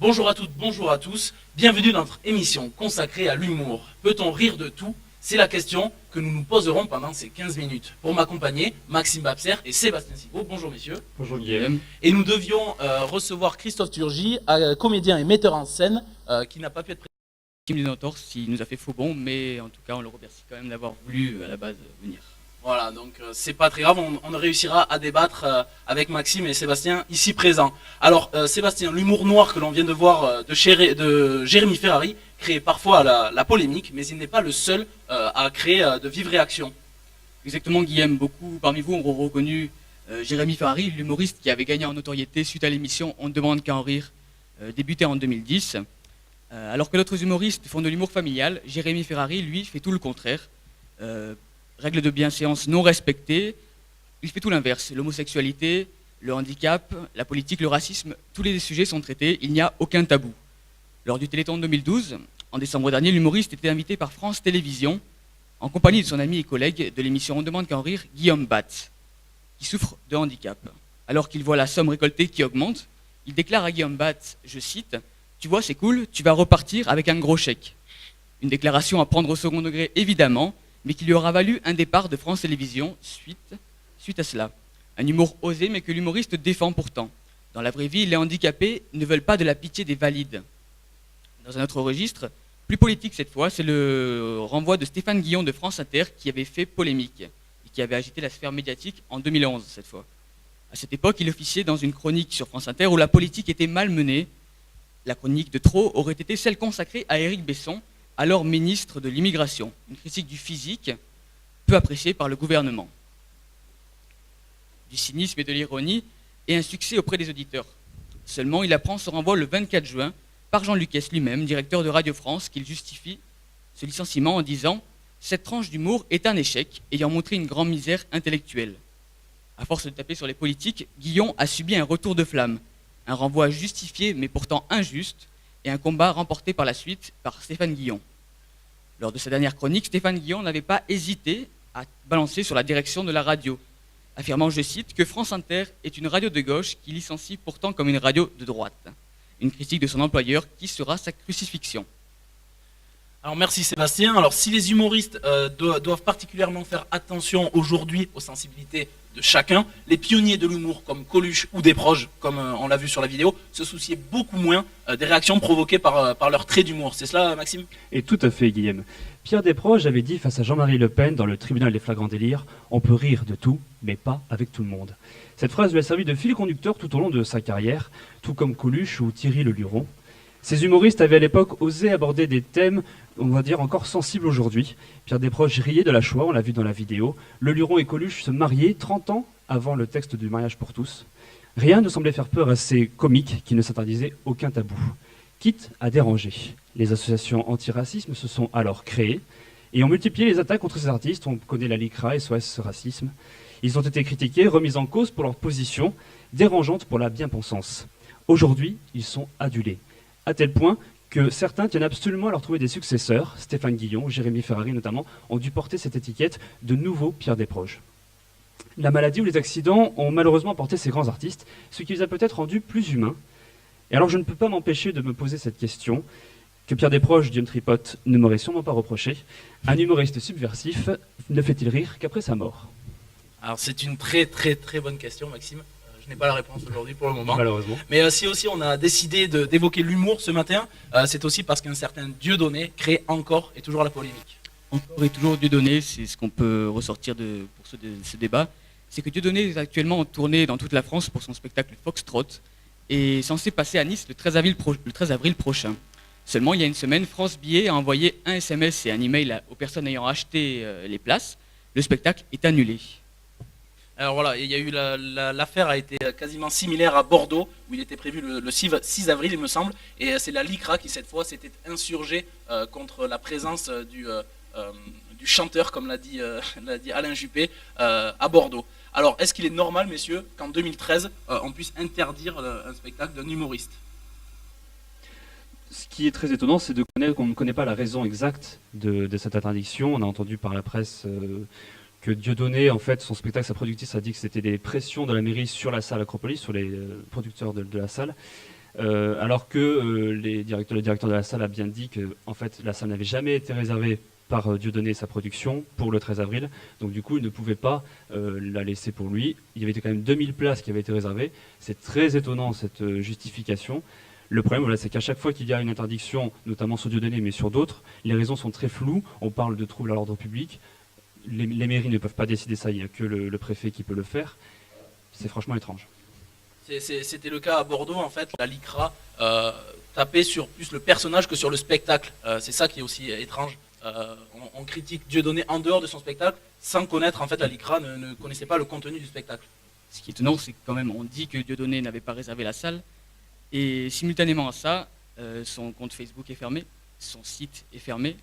Bonjour à toutes, bonjour à tous, bienvenue dans notre émission consacrée à l'humour. Peut-on rire de tout? C'est la question que nous nous poserons pendant ces 15 minutes. Pour m'accompagner, Maxime Babser et Sébastien Sigaud. Bonjour messieurs. Bonjour Guillaume. Et nous devions recevoir Christophe Turgy, comédien et metteur en scène, qui n'a pas pu être présent. Kim Linentorse, il nous a fait faux bon, mais en tout cas on le remercie quand même d'avoir voulu à la base venir. Voilà, donc c'est pas très grave, on réussira à débattre avec Maxime et Sébastien ici présents. Alors Sébastien, l'humour noir que l'on vient de voir de Jérémy Ferrari crée parfois la polémique, mais il n'est pas le seul à créer de vives réactions. Exactement Guillaume, beaucoup parmi vous ont reconnu Jérémy Ferrari, l'humoriste qui avait gagné en notoriété suite à l'émission On ne demande qu'à en rire, débutée en 2010. Alors que d'autres humoristes font de l'humour familial, Jérémy Ferrari, lui, fait tout le contraire. Règles de bienséance non respectées, il fait tout l'inverse. L'homosexualité, le handicap, la politique, le racisme, tous les sujets sont traités, il n'y a aucun tabou. Lors du Téléthon 2012, en décembre dernier, l'humoriste était invité par France Télévisions en compagnie de son ami et collègue de l'émission On demande qu'à en rire, Guillaume Batz, qui souffre de handicap. Alors qu'il voit la somme récoltée qui augmente, il déclare à Guillaume Batz, je cite, « Tu vois, c'est cool, tu vas repartir avec un gros chèque ». Une déclaration à prendre au second degré, évidemment, mais qui lui aura valu un départ de France Télévisions suite à cela. Un humour osé, mais que l'humoriste défend pourtant. Dans la vraie vie, les handicapés ne veulent pas de la pitié des valides. Dans un autre registre, plus politique cette fois, c'est le renvoi de Stéphane Guillon de France Inter qui avait fait polémique et qui avait agité la sphère médiatique en 2011 cette fois. À cette époque, il officiait dans une chronique sur France Inter où la politique était mal menée. La chronique de trop aurait été celle consacrée à Éric Besson, alors ministre de l'Immigration, une critique du physique peu appréciée par le gouvernement. Du cynisme et de l'ironie et un succès auprès des auditeurs. Seulement, il apprend ce renvoi le 24 juin par Jean Lucas lui-même, directeur de Radio France, qu'il justifie ce licenciement en disant « Cette tranche d'humour est un échec, ayant montré une grande misère intellectuelle ». À force de taper sur les politiques, Guillon a subi un retour de flamme, un renvoi justifié mais pourtant injuste, et un combat remporté par la suite par Stéphane Guillon. Lors de sa dernière chronique, Stéphane Guillon n'avait pas hésité à balancer sur la direction de la radio, affirmant, je cite, que France Inter est une radio de gauche qui licencie pourtant comme une radio de droite. Une critique de son employeur qui sera sa crucifixion. Alors merci Sébastien. Alors si les humoristes doivent particulièrement faire attention aujourd'hui aux sensibilités de chacun, les pionniers de l'humour comme Coluche ou Desproges, comme on l'a vu sur la vidéo, se souciaient beaucoup moins des réactions provoquées par leur trait d'humour. C'est cela Maxime? Et tout à fait Guillaume. Pierre Desproges avait dit face à Jean-Marie Le Pen dans le tribunal des flagrants délires « On peut rire de tout, mais pas avec tout le monde ». Cette phrase lui a servi de fil conducteur tout au long de sa carrière, tout comme Coluche ou Thierry Le Luron. Ces humoristes avaient à l'époque osé aborder des thèmes, on va dire, encore sensibles aujourd'hui. Pierre Desproges riait de la Shoah, on l'a vu dans la vidéo. Le Luron et Coluche se mariaient 30 ans avant le texte du mariage pour tous. Rien ne semblait faire peur à ces comiques qui ne s'interdisaient aucun tabou, quitte à déranger. Les associations antiracisme se sont alors créées et ont multiplié les attaques contre ces artistes. On connaît la LICRA, SOS Racisme. Ils ont été critiqués, remis en cause pour leur position dérangeante pour la bien-pensance. Aujourd'hui, ils sont adulés, à tel point que certains tiennent absolument à leur trouver des successeurs. Stéphane Guillon, Jérémy Ferrari notamment, ont dû porter cette étiquette de nouveau Pierre Desproges. La maladie ou les accidents ont malheureusement porté ces grands artistes, ce qui les a peut-être rendus plus humains. Et alors je ne peux pas m'empêcher de me poser cette question, que Pierre Desproges, Guillaume Tripotte, ne m'aurait sûrement pas reproché. Un humoriste subversif ne fait-il rire qu'après sa mort? Alors c'est une très très très bonne question Maxime. Je n'ai pas la réponse aujourd'hui pour le moment. Malheureusement. Mais si aussi on a décidé d'évoquer l'humour ce matin, c'est aussi parce qu'un certain Dieudonné crée encore et toujours la polémique. Encore et toujours Dieudonné, c'est ce qu'on peut ressortir pour ce débat. C'est que Dieudonné est actuellement en tournée dans toute la France pour son spectacle Foxtrot et est censé passer à Nice le 13 avril prochain. Seulement, il y a une semaine, France Billets a envoyé un SMS et un email aux personnes ayant acheté les places. Le spectacle est annulé. Alors voilà, il y a eu l'affaire a été quasiment similaire à Bordeaux, où il était prévu le 6 avril, il me semble, et c'est la LICRA qui cette fois s'était insurgée contre la présence du chanteur, comme l'a dit Alain Juppé, à Bordeaux. Alors, est-ce qu'il est normal, messieurs, qu'en 2013, on puisse interdire un spectacle d'un humoriste? Ce qui est très étonnant, c'est de connaître qu'on ne connaît pas la raison exacte de cette interdiction. On a entendu par la presse que Dieudonné, en fait, son spectacle, sa productrice a dit que c'était des pressions de la mairie sur la salle Acropolis, sur les producteurs de la salle. Alors que le directeur de la salle a bien dit que en fait, la salle n'avait jamais été réservée par Dieudonné et sa production pour le 13 avril. Donc du coup, il ne pouvait pas la laisser pour lui. Il y avait quand même 2000 places qui avaient été réservées. C'est très étonnant cette justification. Le problème, voilà, c'est qu'à chaque fois qu'il y a une interdiction, notamment sur Dieudonné, mais sur d'autres, les raisons sont très floues. On parle de troubles à l'ordre public. Les mairies ne peuvent pas décider ça, il n'y a que le préfet qui peut le faire. C'est franchement étrange. C'était le cas à Bordeaux, en fait. La LICRA tapait sur plus le personnage que sur le spectacle. C'est ça qui est aussi étrange. On critique Dieudonné en dehors de son spectacle, sans connaître, en fait, la LICRA ne connaissait pas le contenu du spectacle. Ce qui est étonnant, c'est que quand même, on dit que Dieudonné n'avait pas réservé la salle, et simultanément à ça, son compte Facebook est fermé, son site est fermé,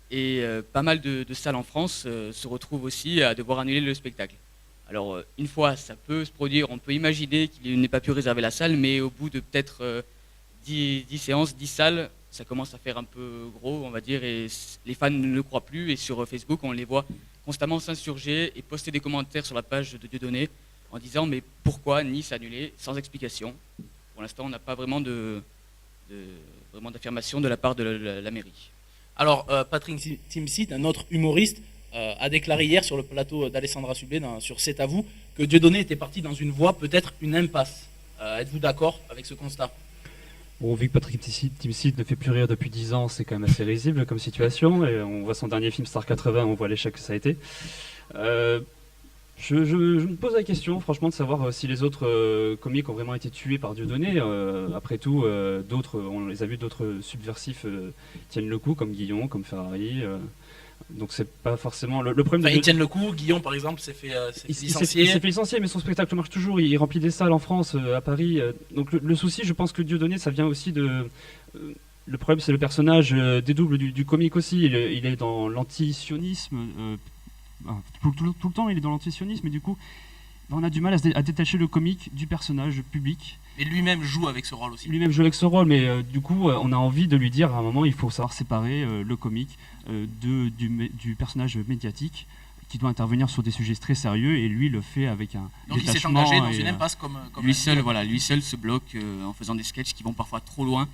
et pas mal de salles en France se retrouvent aussi à devoir annuler le spectacle. Alors, une fois, ça peut se produire, on peut imaginer qu'il n'ait pas pu réserver la salle, mais au bout de peut-être 10 séances, 10 salles, ça commence à faire un peu gros, on va dire, et les fans ne le croient plus. Et sur Facebook, on les voit constamment s'insurger et poster des commentaires sur la page de Dieudonné en disant mais pourquoi Nice annulé sans explication. Pour l'instant, on n'a pas vraiment vraiment d'affirmation de la part de la mairie. Alors, Patrick Timsit, un autre humoriste, a déclaré hier sur le plateau d'Alessandra Sublet sur C'est à vous que Dieudonné était parti dans une voie, peut-être une impasse. Êtes-vous d'accord avec ce constat ? Bon, vu que Patrick Timsit ne fait plus rire depuis 10 ans, c'est quand même assez risible comme situation. Et on voit son dernier film Star 80, on voit l'échec que ça a été. Je me pose la question, franchement, de savoir si les autres comiques ont vraiment été tués par Dieudonné. Après tout, d'autres, on les a vus, d'autres subversifs tiennent le coup, comme Guillon, comme Ferrari. Donc c'est pas forcément le problème. Enfin, ils tiennent le coup. Guillaume, par exemple, s'est fait licencier. Il s'est fait licencier, mais son spectacle marche toujours. Il remplit des salles en France, à Paris. Donc le souci, je pense que Dieudonné, ça vient aussi de. Le problème, c'est le personnage des doubles du comique aussi. Il est dans l'anti-sionisme. Tout le temps, il est dans l'anti-sionisme, et du coup, on a du mal à détacher le comique du personnage public. Et lui-même joue avec ce rôle aussi. Lui-même joue avec ce rôle, mais du coup, on a envie de lui dire à un moment, il faut savoir séparer le comique du personnage médiatique qui doit intervenir sur des sujets très sérieux, et lui le fait avec un donc détachement. Il s'est engagé dans une impasse comme lui seul se bloque en faisant des sketchs qui vont parfois trop loin.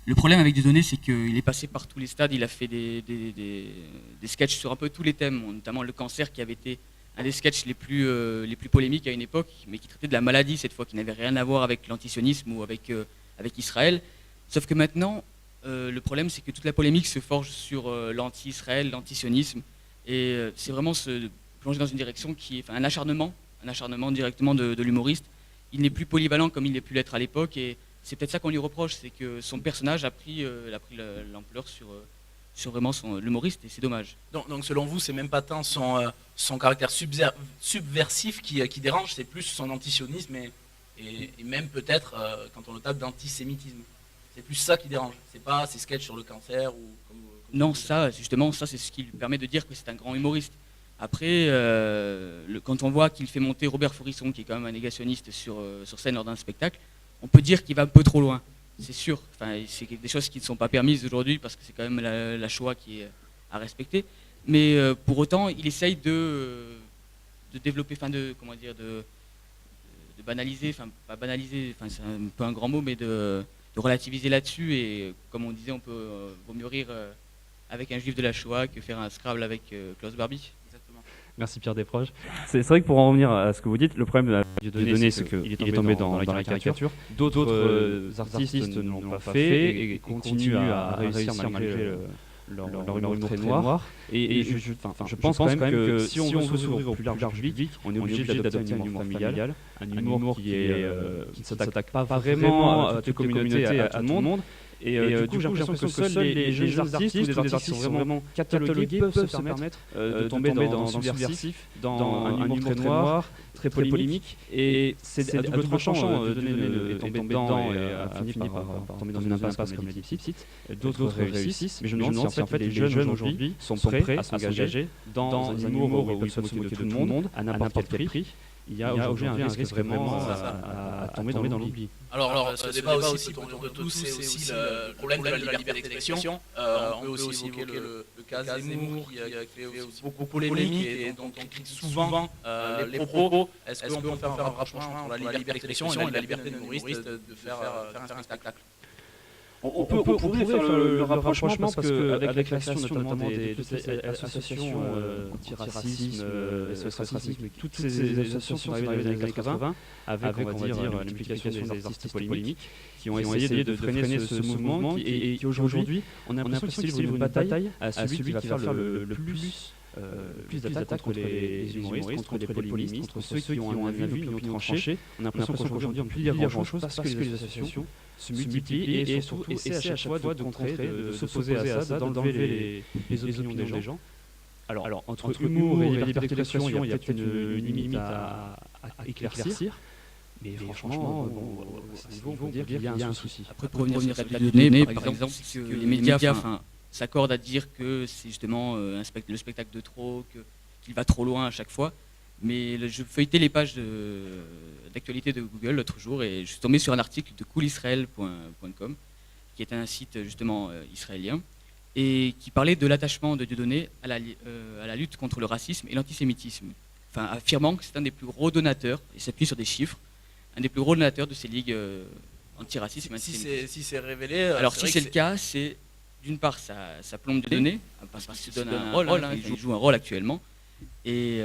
Le problème avec Dieudonné, c'est qu'il est passé par tous les stades, il a fait des sketchs sur un peu tous les thèmes, notamment le cancer qui avait été un des sketchs les plus polémiques à une époque, mais qui traitait de la maladie cette fois, qui n'avait rien à voir avec l'antisionisme ou avec Israël. Sauf que maintenant, le problème, c'est que toute la polémique se forge sur l'anti-Israël, l'antisionisme, et c'est vraiment se plonger dans une direction qui est un acharnement directement de l'humoriste. Il n'est plus polyvalent comme il a pu l'être à l'époque, et c'est peut-être ça qu'on lui reproche, c'est que son personnage a pris l'ampleur sur vraiment l'humoriste, et c'est dommage. Donc selon vous, c'est même pas tant son caractère subversif qui dérange, c'est plus son antisionisme et même peut-être, quand on le tape, d'antisémitisme. C'est plus ça qui dérange, c'est pas ses sketchs sur le cancer ou comme non, ça c'est ce qui lui permet de dire que c'est un grand humoriste. Après, quand on voit qu'il fait monter Robert Faurisson, qui est quand même un négationniste sur scène lors d'un spectacle, on peut dire qu'il va un peu trop loin, c'est sûr. Enfin, c'est des choses qui ne sont pas permises aujourd'hui parce que c'est quand même la Shoah qui est à respecter. Mais pour autant, il essaye de développer, de banaliser, pas banaliser, c'est un peu un grand mot, mais de relativiser là-dessus. Et comme on disait, on peut vaut mieux rire avec un juif de la Shoah que faire un Scrabble avec Klaus Barbie. Merci Pierre Desproges. C'est vrai que pour en revenir à ce que vous dites, le problème de Dieudonné, c'est qu'il est tombé dans la caricature. D'autres artistes ne l'ont pas fait et continuent à réussir malgré leur humour très noir. Et je pense quand même que si on veut s'ouvrir au plus large public, on est obligé d'adopter un humour familial, un humour qui ne s'attaque pas vraiment à toute communauté, à tout le monde. Et du coup, j'ai l'impression que seuls les jeunes artistes ou des artistes qui sont vraiment catalogués peuvent se permettre de tomber dans le subversif, dans un humour très noir, très polémique. Et c'est à double tranchant. Dieudonné est tombé dedans et a fini par tomber dans une impasse comme l'a dit Psipsit. D'autres réussissent, mais je me demande si en fait les jeunes aujourd'hui sont prêts à s'engager dans un humour où ils peuvent se moquer de tout le monde à n'importe quel prix. il y a aujourd'hui un risque vraiment à tomber dans l'oubli. Alors, ce débat aussi, pour nous tous, c'est aussi le problème de la liberté d'expression. On peut aussi évoquer le cas Zemmour, qui a fait aussi beaucoup de polémiques et dont on critique souvent les propos. Est-ce qu'on peut faire un rapprochement entre la liberté d'expression et la liberté de humoriste de faire un spectacle? On pourrait faire le rapprochement parce qu'avec la création notamment des associations anti-racisme, SOS Racisme, toutes ces associations sont arrivées dans les années 80 avec, on va dire, l'implication des artistes polémiques qui ont essayé de freiner ce mouvement et qui aujourd'hui, on a l'impression qu'il y a une bataille à celui qui va faire le plus d'attaques contre les humoristes, contre les polémistes, contre ceux qui ont un avis, une opinion tranchée. On a l'impression qu'aujourd'hui on ne peut plus dire grand-chose parce que les associations se multiplient et surtout essaient à chaque fois de contrer, de s'opposer à ça, d'enlever les opinions des gens. Alors entre humour et liberté d'expression, il y a peut-être une limite à éclaircir. Mais franchement, on peut dire qu'il y a un souci. Après, pour revenir à la donnée, par exemple, que les médias s'accordent à dire que c'est justement le spectacle de trop, qu'il va trop loin à chaque fois. Mais je feuilletais les pages d'actualité de Google l'autre jour et je suis tombé sur un article de coolisrael.com qui est un site justement israélien et qui parlait de l'attachement de Dieudonné à la lutte contre le racisme et l'antisémitisme. Enfin, affirmant que c'est un des plus gros donateurs, et s'appuie sur des chiffres, un des plus gros donateurs de ces ligues antiracisme et antisémitisme. Si c'est révélé... Alors si c'est le cas, c'est d'une part ça plombe Dieudonné, parce qu'il se donne un rôle, il joue un rôle actuellement, et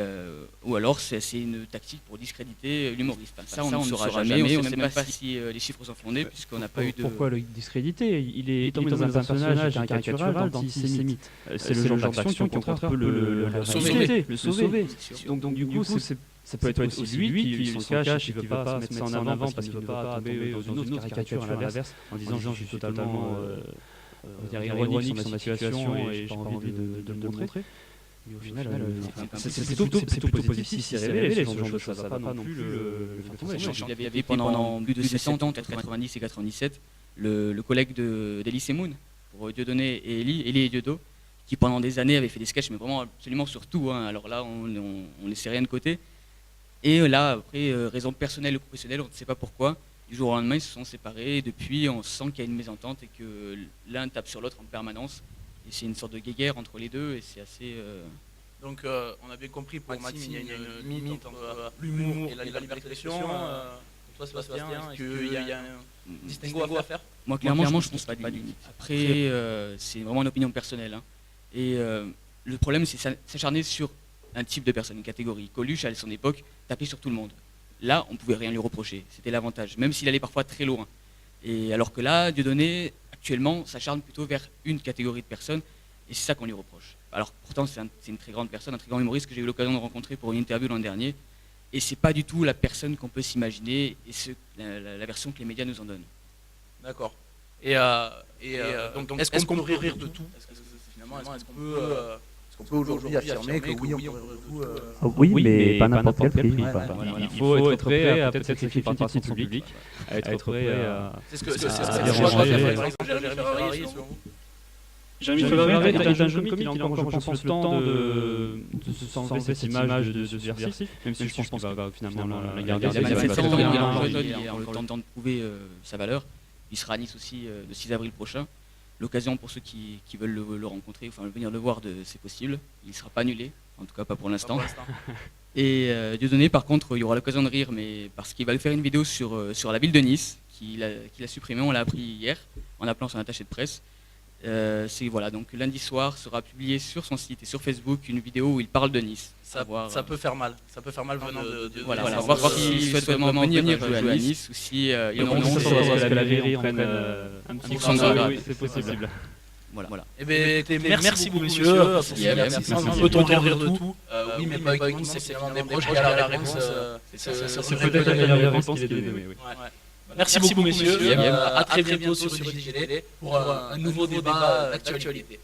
ou alors c'est une tactique pour discréditer l'humoriste. Ça, on ne saura jamais, on ne sait même pas si les chiffres sont fondés, puisqu'on n'a pas eu de... Pourquoi le discréditer? Il est tombé dans un personnage caricatural d'antisémite. C'est le genre d'action qui, au contraire, peut le sauver. Donc du coup, ça peut être aussi lui qui s'en cache, qui ne veut pas se mettre ça en avant parce qu'il ne veut pas tomber dans une autre caricature à l'inverse, en disant je suis totalement ironique sur ma situation et je n'ai pas envie de le montrer. Mais au final, c'est plutôt positif si c'est révélé, ce genre de choses. Ça ne va pas non plus le faire tomber. Il y avait pendant plus de 60 ans, entre 90 et 97, le collègue d'Elie Semoun, pour Dieudonné et Elie et Diodo, qui pendant des années avait fait des sketchs, mais vraiment absolument sur tout. Alors là, on ne laissait rien de côté. Et là, après, raison personnelle ou professionnelle, on ne sait pas pourquoi, du jour au lendemain, ils se sont séparés. Et depuis, on sent qu'il y a une mésentente et que l'un tape sur l'autre en permanence. Et c'est une sorte de guéguerre entre les deux et c'est assez... Donc on a bien compris pour Maxime, il y a une limite entre l'humour et la liberté d'expression. Pour toi Sébastien, est-ce qu'il y a un distinguo à faire? Moi clairement je ne pense pas de limite. Après c'est vraiment une opinion personnelle. Et le problème c'est s'acharner sur un type de personne, une catégorie. Coluche à son époque tapait sur tout le monde. Là on ne pouvait rien lui reprocher, c'était l'avantage, même s'il allait parfois très loin. Et alors que là, Dieudonné, actuellement, s'acharne plutôt vers une catégorie de personnes, et c'est ça qu'on lui reproche. Alors pourtant, c'est une très grande personne, un très grand humoriste que j'ai eu l'occasion de rencontrer pour une interview l'an dernier, et c'est pas du tout la personne qu'on peut s'imaginer, et la version que les médias nous en donnent. D'accord. Donc est-ce qu'on peut rire de tout? Finalement, est-ce qu'on peut aujourd'hui affirmer que oui, on peut rire de tout? Oui, mais pas n'importe quel prix. Il faut être prêt à peut-être sacrifier une partie de son public, à être prêt à... C'est ce que le choix doit faire, par exemple, Jérémy Ferrari, selon vous? Jérémy Ferrari est un jeune comique, il a encore, je pense, le temps de s'enlever cette image de subversif, même si je pense qu'il va finalement la garder. Il a 27 ans, il a encore le temps de prouver sa valeur. Il sera à Nice aussi le 6 avril prochain. L'occasion pour ceux qui veulent le rencontrer, enfin venir le voir, c'est possible. Il ne sera pas annulé, en tout cas pas pour l'instant. Et Dieudonné, par contre, il y aura l'occasion de rire, mais parce qu'il va faire une vidéo sur la ville de Nice, qu'il a supprimée, on l'a appris hier, en appelant son attaché de presse. Voilà, donc lundi soir sera publié sur son site et sur Facebook une vidéo où il parle de Nice. Ça peut faire mal. Ça peut faire mal venant de voilà, on va voir s'il souhaite vraiment venir jouer à Nice ou si il renonce à que la vérité prenne un petit coup de c'est possible. Voilà. Eh bien, merci beaucoup, monsieur. On peut tomber rire de tout. Oui, mais pas avec nous, c'est vraiment des proches qui a la réponse. C'est peut-être la meilleure réponse qu'il ait donnée. Merci beaucoup, messieurs. À très bientôt sur UDIGD pour un nouveau débat d'actualité.